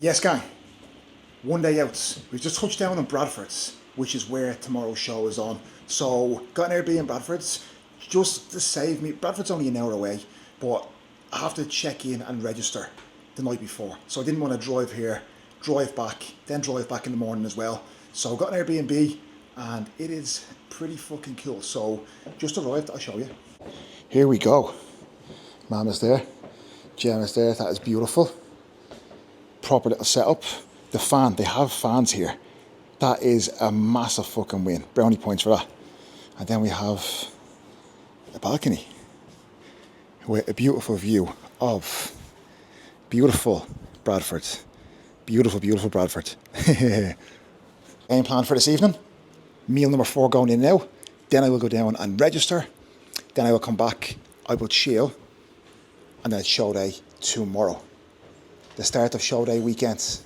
Yes, gang. One day out. We've just touched down in Bradford, which is where tomorrow's show is on. So, got an Airbnb in Bradford just to save me. Bradford's only an hour away, but I have to check in and register the night before. So I didn't want to drive here, drive back, then drive back in the morning as well. So got an Airbnb and it is pretty fucking cool. So just arrived, I'll show you. Here we go. Mum is there, Jem is there, that is beautiful. Proper little setup. The fan, they have fans here. That is a massive fucking win. Brownie points for that. And then we have a balcony with a beautiful view of beautiful Bradford. Beautiful, beautiful Bradford. Game plan for this evening. Meal number 4 going in now. Then I will go down and register. Then I will come back. I will chill. And then it's show day tomorrow. The start of show day weekend.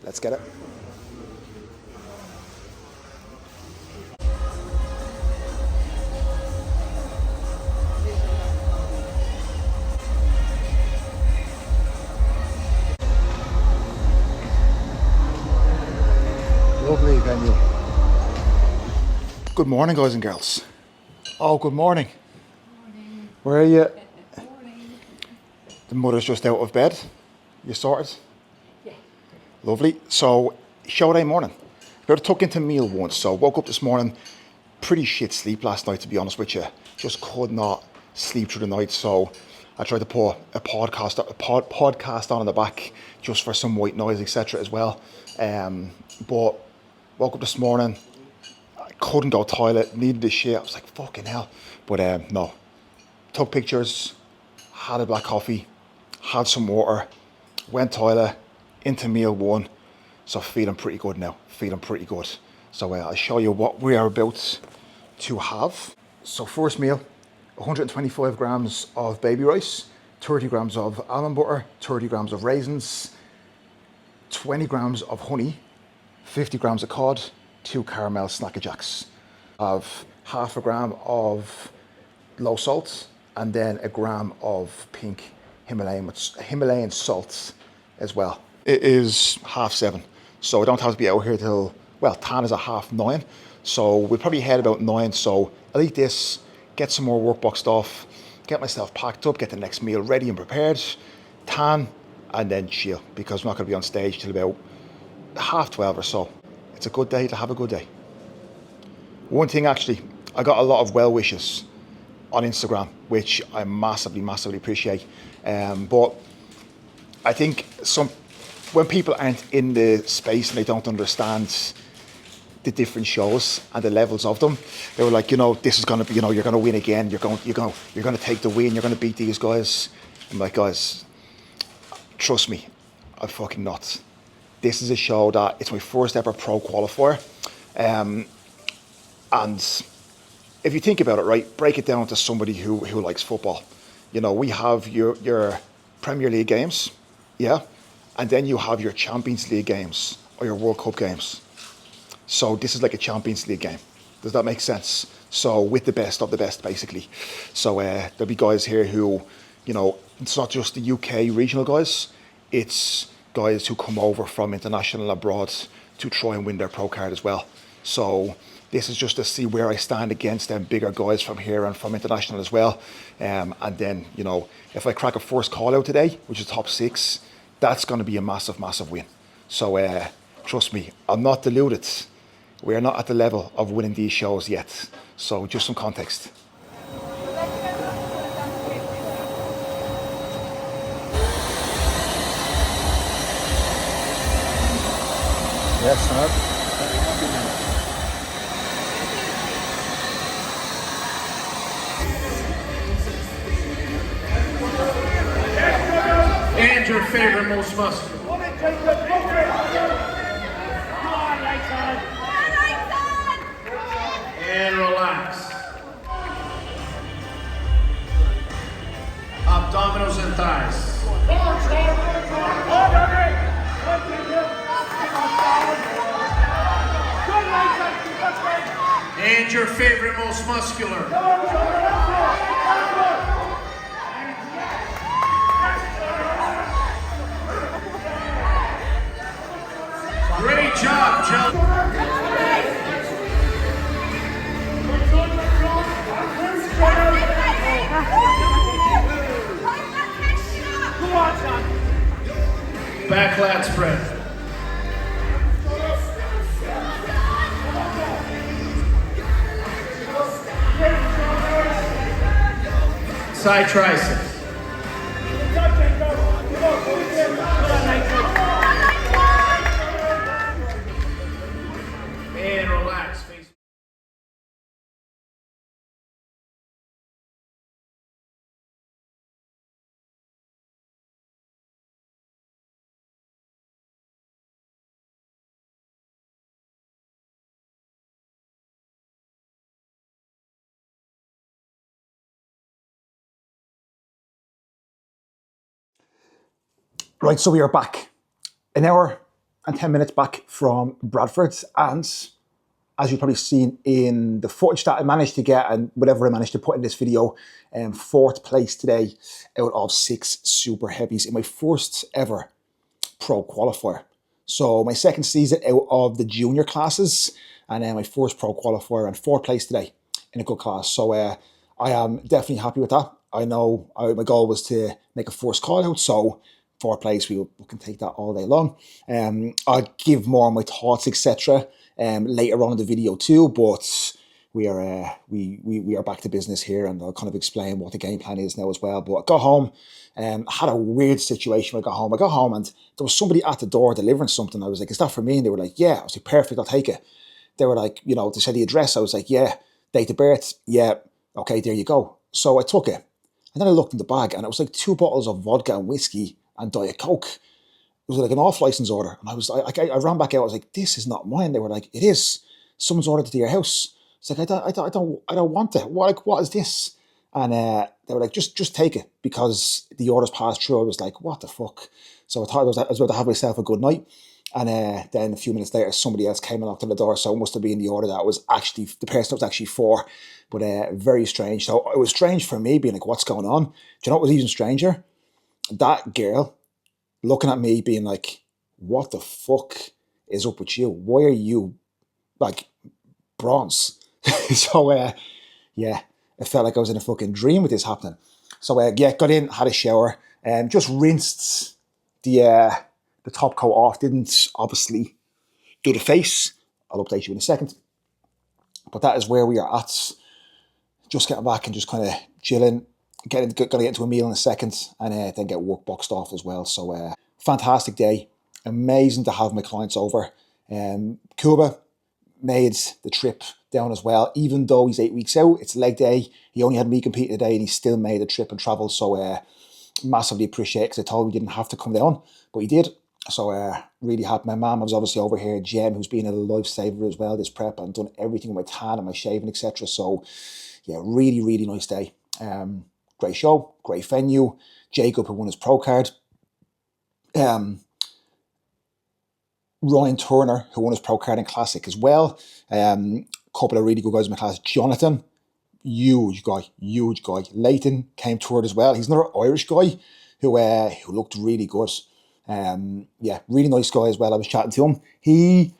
Let's get it. Lovely venue. Good morning, guys and girls. Oh, good morning. Morning. Where are you? Morning. The mother's just out of bed. You sorted? Yeah. Lovely. So, show day morning. Got to tuck into meal once. So, woke up this morning, pretty shit sleep last night, to be honest with you. Just could not sleep through the night. So, I tried to put a podcast on in the back just for some white noise, etc. as well. But woke up this morning, I couldn't go toilet, needed the shit. I was like, fucking hell. But no. Took pictures, had a black coffee, had some water, went toilet, into meal 1. So feeling pretty good now, feeling pretty good. So I'll show you what we are about to have. So first meal, 125 grams of baby rice, 30 grams of almond butter, 30 grams of raisins, 20 grams of honey, 50 grams of cod, 2 caramel Snacker Jacks. I have half a gram of low salt and then a gram of pink Himalayan salt as well. It is 7:30, so I don't have to be out here till, well, tan is at 9:30. So we'll probably head about 9. So I'll eat this, get some more work boxed off, get myself packed up, get the next meal ready and prepared, tan, and then chill, because I'm not going to be on stage till about 12:30 or so. It's a good day to have a good day. One thing actually, I got a lot of well wishes on Instagram, which I massively, massively appreciate. But I think when people aren't in the space and they don't understand the different shows and the levels of them, they were like, this is gonna be, you're gonna win again. You're gonna take the win. You're gonna beat these guys. I'm like, guys, trust me, I'm fucking not. This is a show that it's my first ever pro qualifier, and if you think about it, right, break it down to somebody who likes football. We have your Premier League games, yeah, and then you have your Champions League games or your World Cup games. So this is like a Champions League game. Does that make sense? So with the best of the best, basically. So there'll be guys here who, it's not just the UK regional guys, it's guys who come over from international abroad to try and win their pro card as well. So this is just to see where I stand against them bigger guys from here and from international as well. And then, if I crack a first call out today, which is top 6, that's going to be a massive, massive win. So trust me, I'm not deluded. We are not at the level of winning these shows yet. So just some context. Yes, sir. And your favorite most muscular. And relax. Abdominals and thighs. And your favorite most muscular. Great job, Joe. Back lat spread. Side triceps. And relax. Right, so we are back. An hour and 10 minutes back from Bradford, and as you've probably seen in the footage that I managed to get and whatever I managed to put in this video, 4th place today out of 6 super heavies in my first ever pro qualifier. So my second season out of the junior classes, and then my first pro qualifier, and 4th place today in a good class. So I am definitely happy with that. I know my goal was to make a first call out, so 4th place, we can take that all day long. I'll give more of my thoughts, etc. Later on in the video too, but we are back to business here, and I'll kind of explain what the game plan is now as well. But I got home, had a weird situation when I got home and there was somebody at the door delivering something. I was like, is that for me? And they were like, yeah. I was like, perfect, I'll take it. They were like, you know, they said the address. I was like, yeah. Date of birth, yeah. Okay, there you go. So I took it. And then I looked in the bag and it was like 2 bottles of vodka and whiskey and Diet Coke. It was like an off-license order. And I ran back out. I was like, this is not mine. They were like, it is. Someone's ordered it to your house. It's like, I don't want it. What is this? And they were like, just take it, because the orders passed through. I was like, what the fuck? So I thought I was about to have myself a good night. And then a few minutes later, somebody else came and knocked on the door. So it must have been the order that was actually, the person was actually for. But very strange. So it was strange for me being like, what's going on? Do you know what was even stranger? That girl looking at me being like, what the fuck is up with you? Why are you like bronze? So yeah, it felt like I was in a fucking dream with this happening. So yeah, got in, had a shower, and just rinsed the top coat off. Didn't obviously do the face. I'll update you in a second. But that is where we are at. Just getting back and just kind of chilling. Gonna get into a meal in a second, and then get work boxed off as well. So fantastic day. Amazing to have my clients over. Cuba made the trip down as well, even though he's 8 weeks out. It's leg day. He only had me compete today, and he still made the trip and travel. So massively appreciate it, because I told him he didn't have to come down, but he did. So really happy. My mum was obviously over here, Jem, who's been a lifesaver as well this prep, and done everything with my tan and my shaving, etc. So yeah, really, really nice day. Great show, great venue. Jacob, who won his pro card. Ryan Turner, who won his pro card in Classic as well. Couple of really good guys in my class. Jonathan, huge guy. Leighton came third as well. He's another Irish guy who looked really good. Yeah, really nice guy as well. I was chatting to him.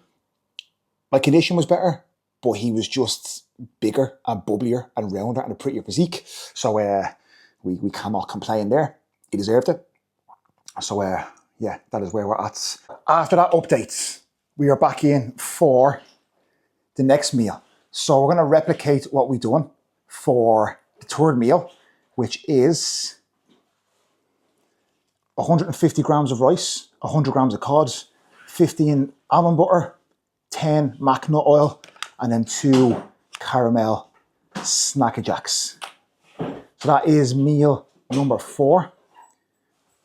My condition was better, but he was just bigger and bubblier and rounder and a prettier physique. So we cannot complain there. He deserved it. So yeah, that is where we're at. After that update, we are back in for the next meal. So we're going to replicate what we've done for the third meal, which is 150 grams of rice, 100 grams of cod, 15 almond butter, 10 mac nut oil, and then 2 caramel Snacker Jacks. So that is meal number 4.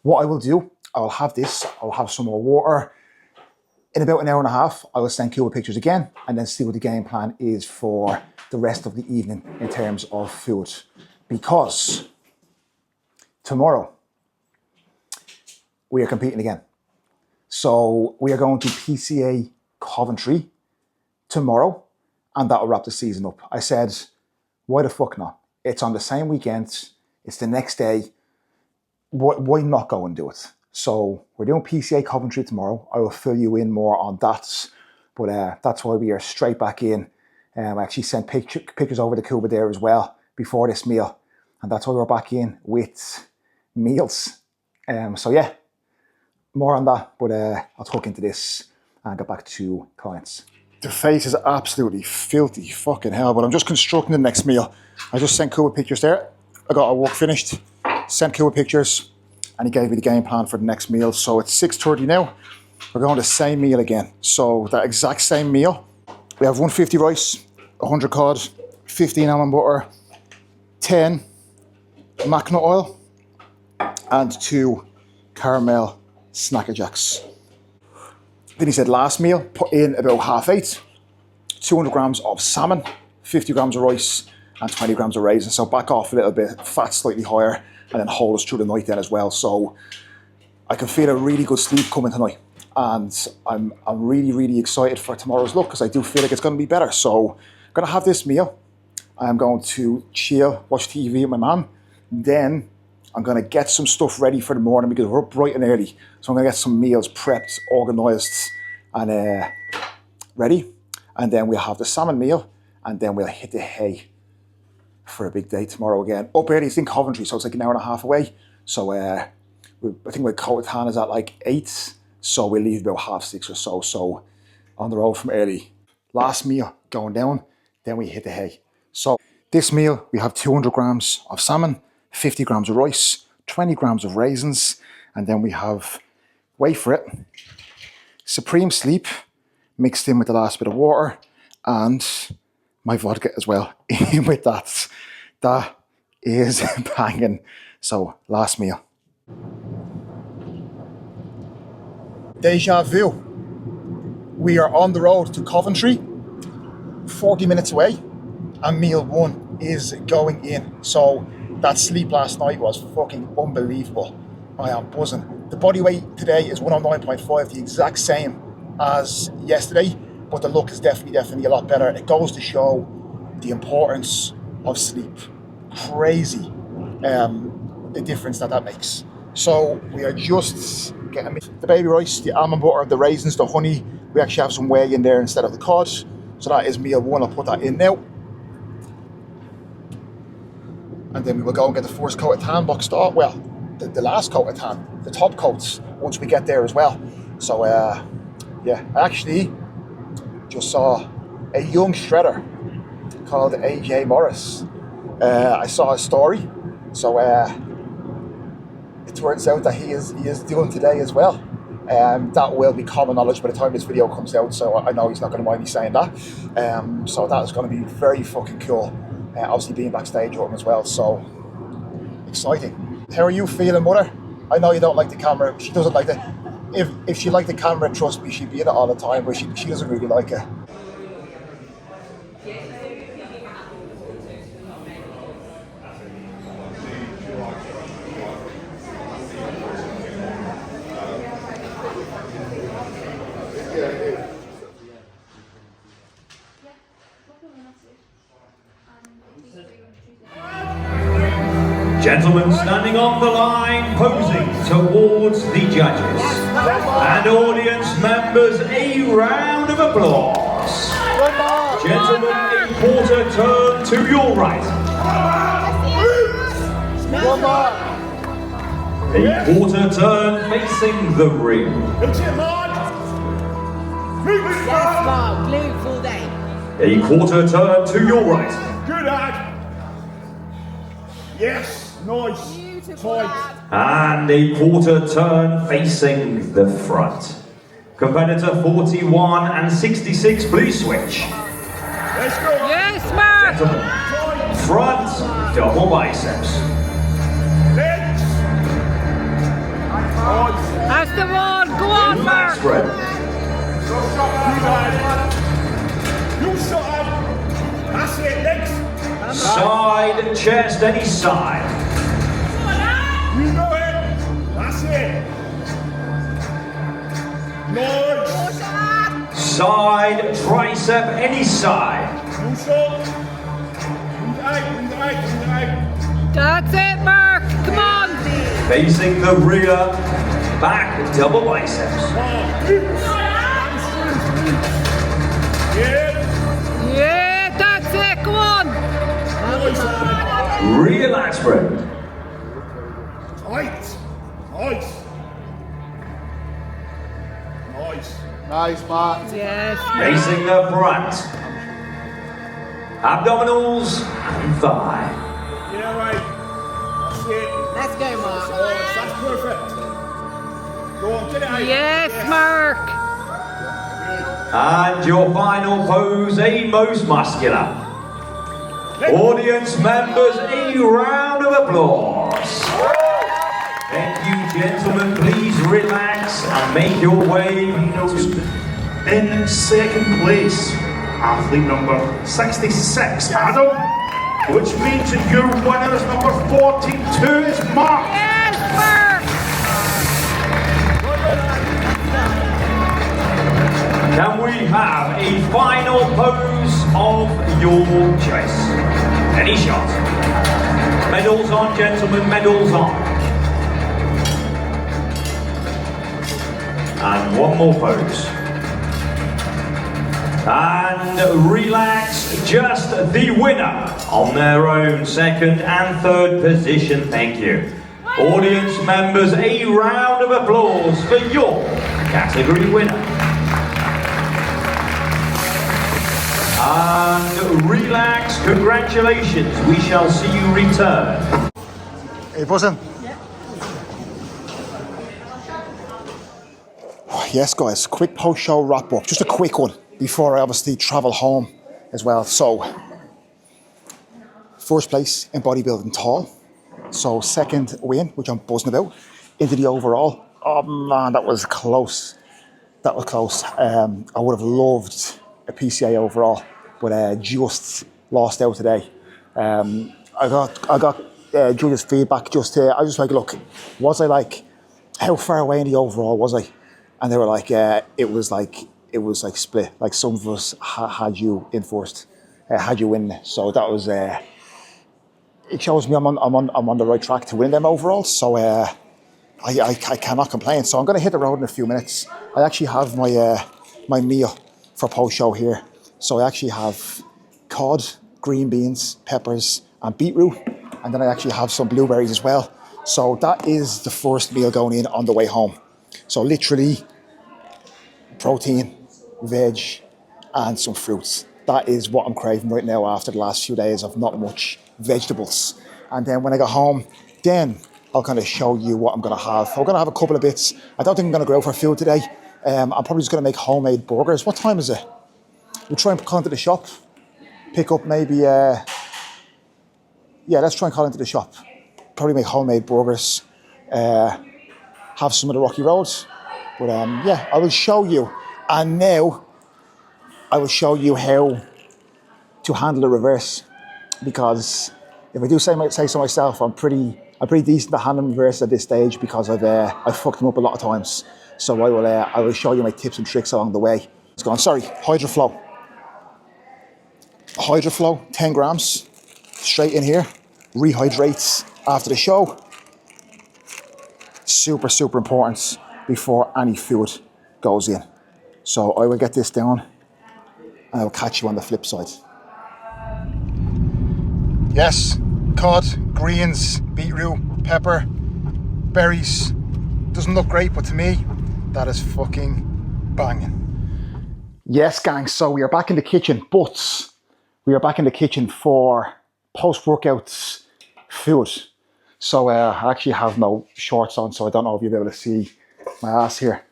What I will do, I'll have this, I'll have some more water. In about an hour and a half, I will send Cuba pictures again, and then see what the game plan is for the rest of the evening in terms of food. Because tomorrow, we are competing again. So we are going to PCA Coventry tomorrow, and that'll wrap the season up. I said, why the fuck not? It's on the same weekend, it's the next day. Why not go and do it? So we're doing PCA Coventry tomorrow. I will fill you in more on that But that's why we are straight back in. I actually sent pictures over to Cuba there as well before this meal. And that's why we're back in with meals. So yeah, more on that, but I'll talk into this and get back to clients. The face is absolutely filthy, fucking hell, but I'm just constructing the next meal. I just sent Cuba pictures there. I got our work finished, sent Cuba pictures, and he gave me the game plan for the next meal. So it's 6:30 now. We're going the same meal again. So that exact same meal. We have 150 rice, 100 cod, 15 almond butter, 10 mackerel oil, and 2 caramel Snacker Jacks. Then he said last meal, put in about 8:30, 200 grams of salmon, 50 grams of rice, and 20 grams of raisins. So back off a little bit, fat slightly higher, and then hold us through the night then as well. So I can feel a really good sleep coming tonight. And I'm really, really excited for tomorrow's look because I do feel like it's going to be better. So I'm going to have this meal. I'm going to chill, watch TV with my mum. Then I'm going to get some stuff ready for the morning because we're up bright and early. So I'm going to get some meals prepped, organised and ready. And then we'll have the salmon meal and then we'll hit the hay for a big day tomorrow again. Up early, it's in Coventry, so it's like an hour and a half away. So I think my Coatan is at like 8. So we'll leave about 6:30 or so. So on the road from early. Last meal going down, then we hit the hay. So this meal, we have 200 grams of salmon, 50 grams of rice, 20 grams of raisins, and then we have, wait for it, Supreme Sleep mixed in with the last bit of water and my vodka as well in with that. That is banging. So last meal. Deja vu. We are on the road to Coventry, 40 minutes away, and meal 1 is going in. So that sleep last night was fucking unbelievable. I am buzzing. The body weight today is 109.5, the exact same as yesterday, but the look is definitely a lot better. It goes to show the importance of sleep. Crazy the difference that makes. So we are just getting the baby rice, the almond butter, the raisins, the honey. We actually have some whey in there instead of the cod. So that is meal 1. I'll put that in now. And then we will go and get the first coat of tan boxed off. Well, the last coat of tan, the top coats, once we get there as well. So yeah, I actually just saw a young shredder called AJ Morris. I saw a story. So it turns out that he is doing today as well. That will be common knowledge by the time this video comes out, so I know he's not going to mind me saying that. So that is going to be very fucking cool. Obviously being backstage with him as well, so exciting. How are you feeling, mother? I know you don't like the camera. She doesn't like it. If she liked the camera, trust me, she'd be in it all the time, but she doesn't really like it. Gentlemen standing on the line, posing towards the judges. And audience members, a round of applause. Gentlemen, a quarter turn to your right. A quarter turn facing the ring. A quarter turn to your right. Good lad. Yes. Nice. Tight. And a quarter turn facing the front. Competitor 41 and 66, please switch. Let's go. Yes, Mark! Gentlemen, front, double biceps. Legs. Nice. That's the one! Go on, Back Mark! spread. You side. That's it. Legs. Side, chest, any side. You know it. That's it. Nice. Side, tricep, any side. You shot. That's it, Mark! Come on! Facing the rear, back, double biceps. Relax break. Tight. Nice. Nice. Nice, Mark. Yes. Facing the front. Abdominals and thigh. Yeah, right. That's it. Let's go, Mark. That's perfect. Go on, get it out. Yes, Mark. And your final pose, a most muscular. Audience members, a round of applause. Thank you, gentlemen. Please relax and make your way. In second place, athlete number 66, Adam, which means that your winner is number 42 is Mark. Yes, Mark. Can we have a final pose of your choice? Any shot. Medals on, gentlemen, medals on. And one more pose. And relax, just the winner on their own second and third position, thank you. Audience members, a round of applause for your category winner. And relax, congratulations, we shall see you return. Hey, buzzing? Yes, guys, quick post-show wrap-up. Just a quick one before I obviously travel home as well. So, first place in bodybuilding tall. So, second win, which I'm buzzing about, into the overall. Oh man, that was close. That was close. I would have loved a PCA overall, but just lost out today. I got Julia's feedback just here. I was just like, look, was I like, how far away in the overall was I? And they were like, it was like split. Like some of us had you in first, had you win. So that was, it shows me I'm on the right track to win them overall. So I cannot complain. So I'm going to hit the road in a few minutes. I actually have my meal for post show here. So I actually have cod, green beans, peppers, and beetroot, and then I actually have some blueberries as well. So that is the first meal going in on the way home. So literally protein, veg, and some fruits. That is what I'm craving right now after the last few days of not much vegetables. And then when I get home, then I'll kind of show you what I'm going to have. I'm going to have a couple of bits. I don't think I'm going to go out for food today. I'm probably just going to make homemade burgers. What time is it? We'll try and call into the shop. Pick up maybe, yeah, let's try and call into the shop. Probably make homemade burgers. Have some of the rocky roads. But yeah, I will show you. And now I will show you how to handle the reverse. Because if I do say so myself, I'm pretty decent at handling reverse at this stage because I've fucked them up a lot of times. So I will show you my tips and tricks along the way. Let's go on. Sorry, HydroFlow. HydroFlow, 10 grams, straight in here. Rehydrates after the show. Super, super important before any food goes in. So I will get this down and I will catch you on the flip side. Yes, cod, greens, beetroot, pepper, berries. Doesn't look great, but to me, that is fucking banging. Yes, gang, so we are back in the kitchen, but we are back in the kitchen for post-workouts food. So I actually have no shorts on, so I don't know if you'll be able to see my ass here.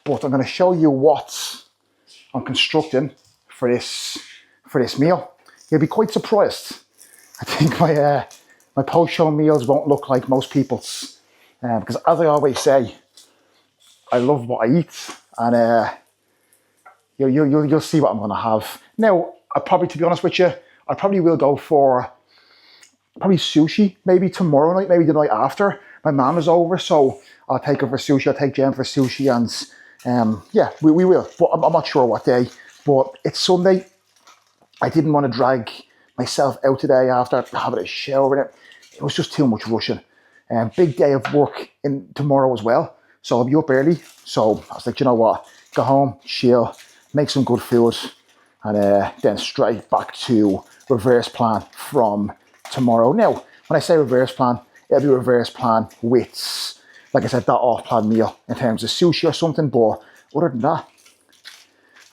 But I'm going to show you what I'm constructing for this meal. You'll be quite surprised. I think my post-show meals won't look like most people's. Because as I always say, I love what I eat, and you'll see what I'm going to have. Now, to be honest with you, I probably will go for sushi, maybe tomorrow night, maybe the night after. My mum is over, so I'll take her for sushi. I'll take Jen for sushi, and yeah, we will. But I'm not sure what day. But it's Sunday. I didn't want to drag myself out today after having a shower in it. It was just too much rushing. Big day of work in tomorrow as well. So I'll be up early. So I was like, you know what? Go home, chill, make some good food, and then straight back to reverse plan from tomorrow. Now, when I say reverse plan, it'll be reverse plan with, like I said, that off-plan meal in terms of sushi or something. But other than that,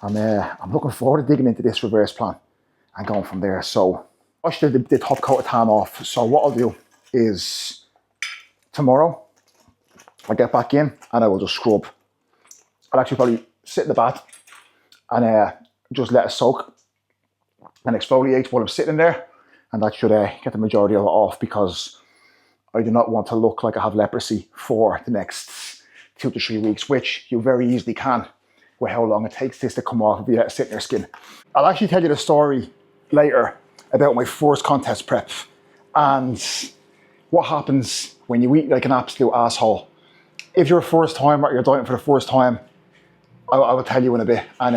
I'm looking forward to digging into this reverse plan and going from there. So wash the top coat of tan off. So what I'll do is tomorrow I'll get back in and I will just scrub. I'll actually probably sit in the bath and just let it soak and exfoliate while I'm sitting there, and that should get the majority of it off, because I do not want to look like I have leprosy for the next 2 to 3 weeks, which you very easily can with how long it takes this to come off if you let it sit in your skin. I'll actually tell you the story later about my first contest prep and what happens when you eat like an absolute asshole. If you're a first timer or you're dieting for the first time, I will tell you in a bit. And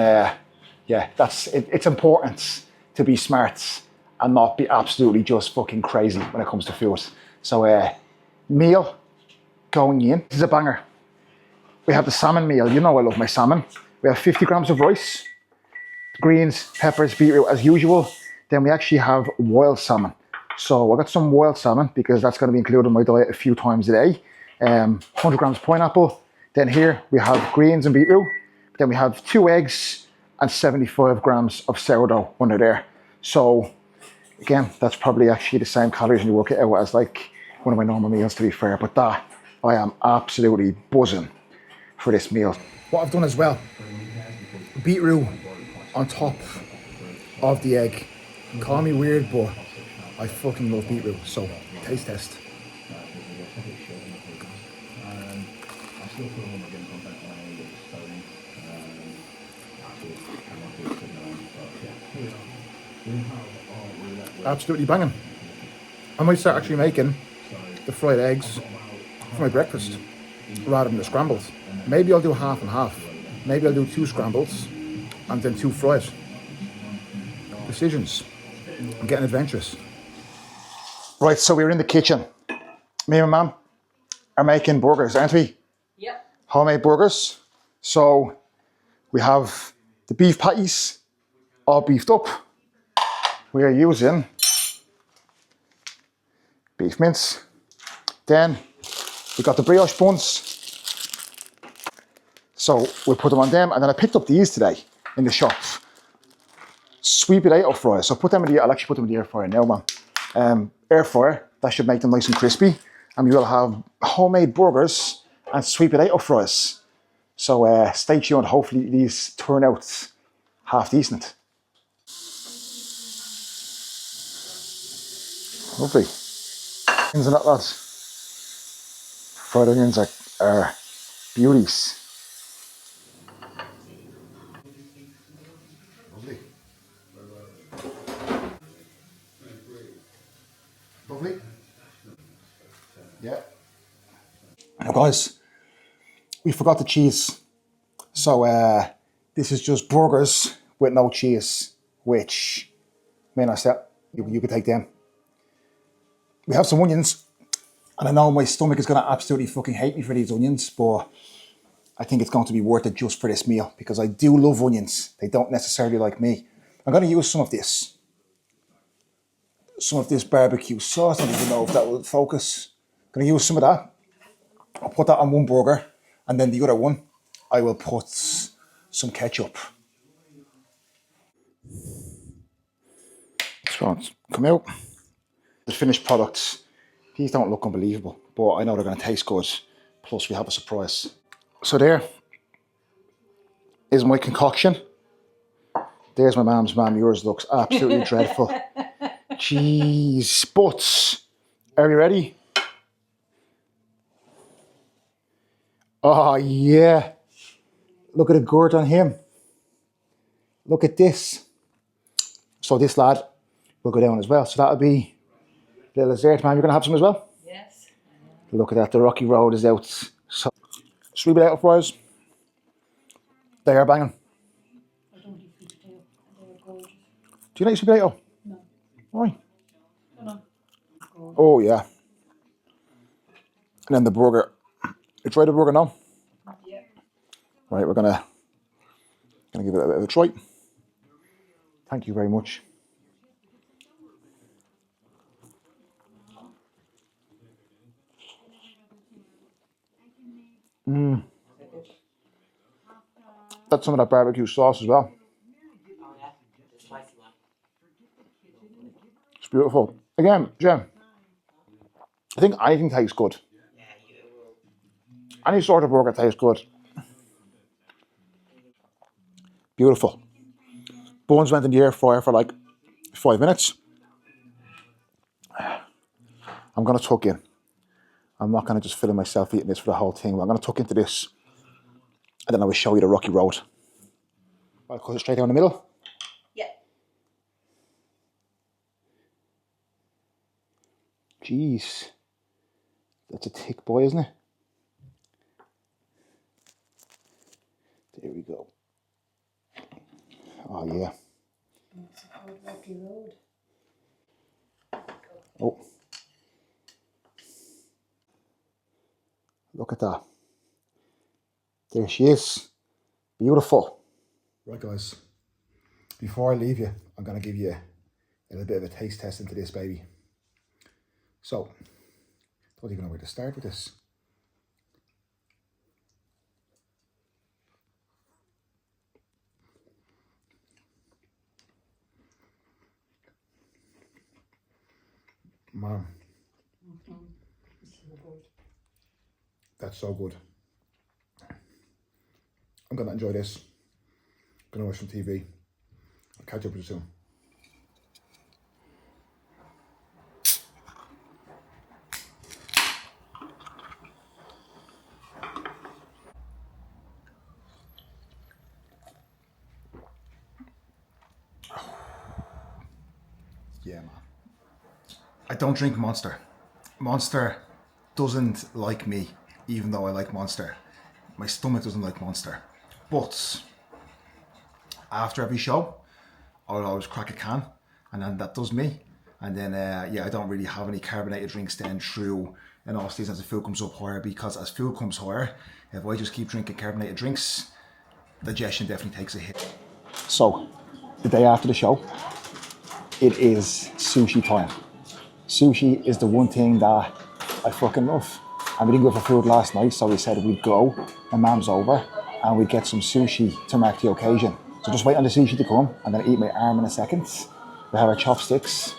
yeah, it's important to be smart and not be absolutely just fucking crazy when it comes to food. So meal going in. This is a banger. We have the salmon meal. You know I love my salmon. We have 50 grams of rice, greens, peppers, beetroot as usual. Then we actually have wild salmon. So I got some wild salmon because that's going to be included in my diet a few times a day. 100 grams pineapple. Then here we have greens and beetroot. Then we have 2 eggs and 75 grams of sourdough under there. So again, that's probably actually the same calories when you work it out as like one of my normal meals, to be fair. But that, I am absolutely buzzing for this meal. What I've done as well, beetroot on top of the egg. Call me weird, but I fucking love beetroot. So taste test. Absolutely banging. I might start actually making the fried eggs for my breakfast rather than the scrambled. Maybe I'll do half and half. Maybe I'll do 2 scrambles and then 2 fries. Decisions. I'm getting adventurous. Right, so we're in the kitchen. Me and my mum are making burgers, aren't we? Yep. Homemade burgers. So we have the beef patties all beefed up. We are using beef mince. Then we got the brioche buns. So we'll put them on them. And then I picked up these today in the shop. Sweet potato fries. So I'll actually put them in the air fryer now, man. Air fryer, that should make them nice and crispy. And we will have homemade burgers and sweet potato fries. So stay tuned. Hopefully these turn out half decent. Lovely. Onions and that, lads. Fried onions are beauties. Lovely. Lovely. Yeah. Now guys, we forgot the cheese. So this is just burgers with no cheese, which, may not step, you could take them. We have some onions, and I know my stomach is going to absolutely fucking hate me for these onions, but I think it's going to be worth it just for this meal, because I do love onions. They don't necessarily like me. I'm going to use some of this barbecue sauce. I don't even know if that will focus. I'm going to use some of that. I'll put that on one burger, and then the other one, I will put some ketchup. So come out. The finished products, these don't look unbelievable, but I know they're going to taste good. Plus we have a surprise. So there is my concoction. There's my mum's. Mum, yours looks absolutely dreadful. Jeez, but are you ready? Oh yeah, look at the girth on him. Look at this. So this lad will go down as well. So that'll be a little dessert, man. You're gonna have some as well? Yes. Look at that, the rocky road is out. So sweet potato fries, they are banging. I don't eat sweet potato. They're gorgeous. Do you like sweet potato? No. Why? No. Oh yeah. And then the burger. You tried the burger now? Yeah. Right, we're gonna give it a bit of a try. Thank you very much. That's some of that barbecue sauce as well. It's beautiful. Again, Jem, I think anything tastes good. Any sort of burger tastes good. Beautiful. Buns went in the air fryer for like 5 minutes. I'm going to tuck in. I'm not going to just film myself eating this for the whole thing. I'm going to tuck into this, and then I will show you the rocky road. I'll cut it straight down the middle. Yeah. Jeez. That's a thick boy, isn't it? There we go. Oh, yeah. It's a hard rocky road. Oh. Look at that. There she is. Beautiful. Right, guys. Before I leave you, I'm going to give you a little bit of a taste test into this baby. So, don't even know where to start with this. Man. That's so good. I'm going to enjoy this. I'm going to watch some TV. I'll catch up with you soon. Yeah, man. I don't drink Monster. Monster doesn't like me, even though I like Monster. My stomach doesn't like Monster. But after every show, I'll always crack a can, and then that does me. And then, yeah, I don't really have any carbonated drinks then through an off season as the food comes up higher, because as food comes higher, if I just keep drinking carbonated drinks, digestion definitely takes a hit. So, the day after the show, it is sushi time. Sushi is the one thing that I fucking love. And we didn't go for food last night, so we said we'd go, my mum's over, and we'd get some sushi to mark the occasion. So just wait on the sushi to come. I'm gonna eat my arm in a second. We have our chopsticks.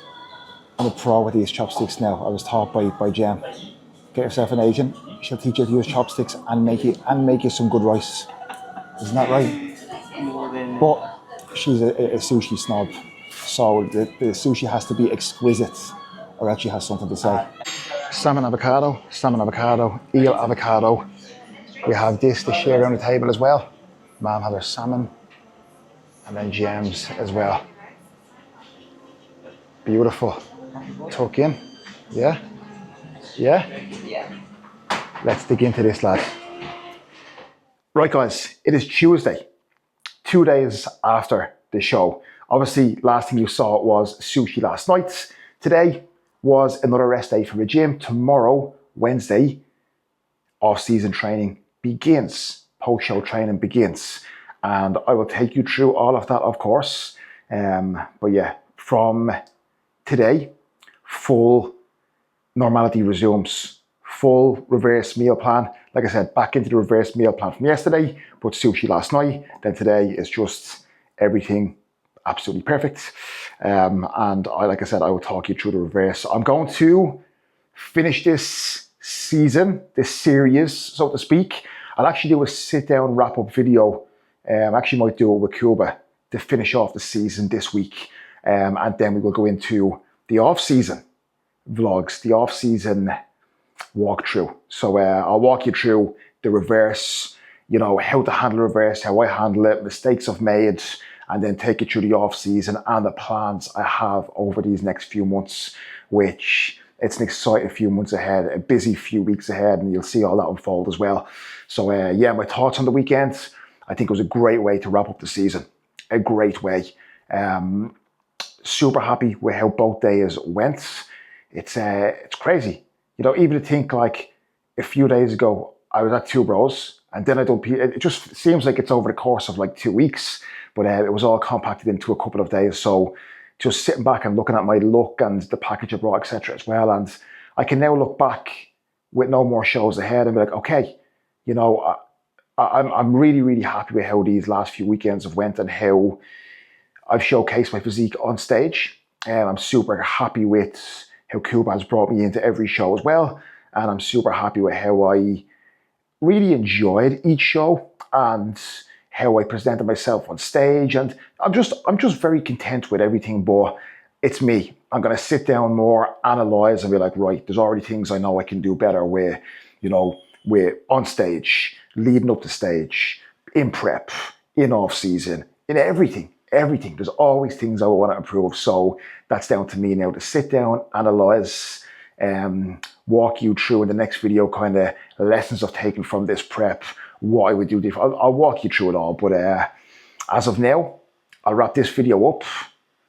I'm a pro with these chopsticks now. I was taught by Jem. Get yourself an agent, she'll teach you to use chopsticks and make you some good rice. Isn't that right? But she's a sushi snob, so the sushi has to be exquisite, or else she has something to say. Salmon avocado, eel avocado. We have this to share around the table as well. Mom had her salmon, and then Jem's as well. Beautiful. Tuck in. Yeah? Yeah? Yeah. Let's dig into this, lad. Right, guys, it is Tuesday, 2 days after the show. Obviously, last thing you saw was sushi last night. Today was another rest day for the gym. Tomorrow, Wednesday, off-season training begins. Post-show training begins. And I will take you through all of that, of course. But yeah, from today, full normality resumes. Full reverse meal plan. Like I said, back into the reverse meal plan from yesterday, but sushi last night. Then today is just everything absolutely perfect. And like I said, I will talk you through the reverse. I'm going to finish this season, this series, so to speak. I'll actually do a sit-down wrap-up video. I actually might do it with Cuba to finish off the season this week. And then we will go into the off-season vlogs, the off-season walkthrough. So I'll walk you through the reverse, you know, how to handle reverse, how I handle it, mistakes I've made, and then take you through the off season and the plans I have over these next few months, which it's an exciting few months ahead, a busy few weeks ahead, and you'll see all that unfold as well. So yeah, my thoughts on the weekend. I think it was a great way to wrap up the season, a great way. Super happy with how both days went. It's crazy. You know, even to think like a few days ago, I was at Two Bros, and then it just seems like it's over the course of like 2 weeks, but it was all compacted into a couple of days. So just sitting back and looking at my look and the package I brought, etc. as well. And I can now look back with no more shows ahead and be like, okay, you know, I'm really, really happy with how these last few weekends have went and how I've showcased my physique on stage. And I'm super happy with how Cuba has brought me into every show as well. And I'm super happy with how I really enjoyed each show and how I presented myself on stage. And I'm just very content with everything, but it's me. I'm going to sit down more, analyze, and be like, right, there's already things I know I can do better with, you know, with on stage, leading up to stage, in prep, in off season, in everything. There's always things I want to improve. So that's down to me now to sit down, analyze, walk you through in the next video kind of lessons I've taken from this prep, what I would do different. I'll walk you through it all. But as of now, I'll wrap this video up.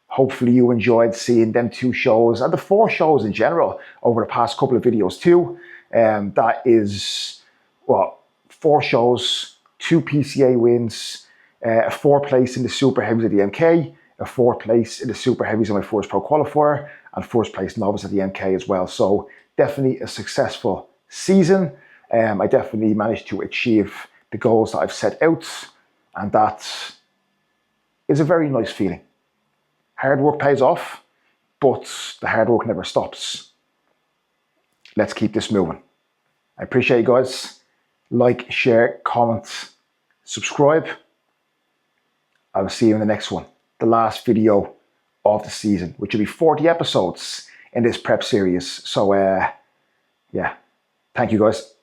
Hopefully you enjoyed seeing them 2 shows and the 4 shows in general over the past couple of videos too. That is, well, 4 shows, 2 PCA wins, a 4th place in the super heavies at the MK, a 4th place in the super heavies in my first pro qualifier, and 1st place novice at the MK as well. So definitely a successful season. I definitely managed to achieve the goals that I've set out, and that is a very nice feeling. Hard work pays off, but the hard work never stops. Let's keep this moving. I appreciate you guys. Like, share, comment, subscribe. I will see you in the next one, the last video of the season, which will be 40 episodes in this prep series. So, yeah, thank you guys.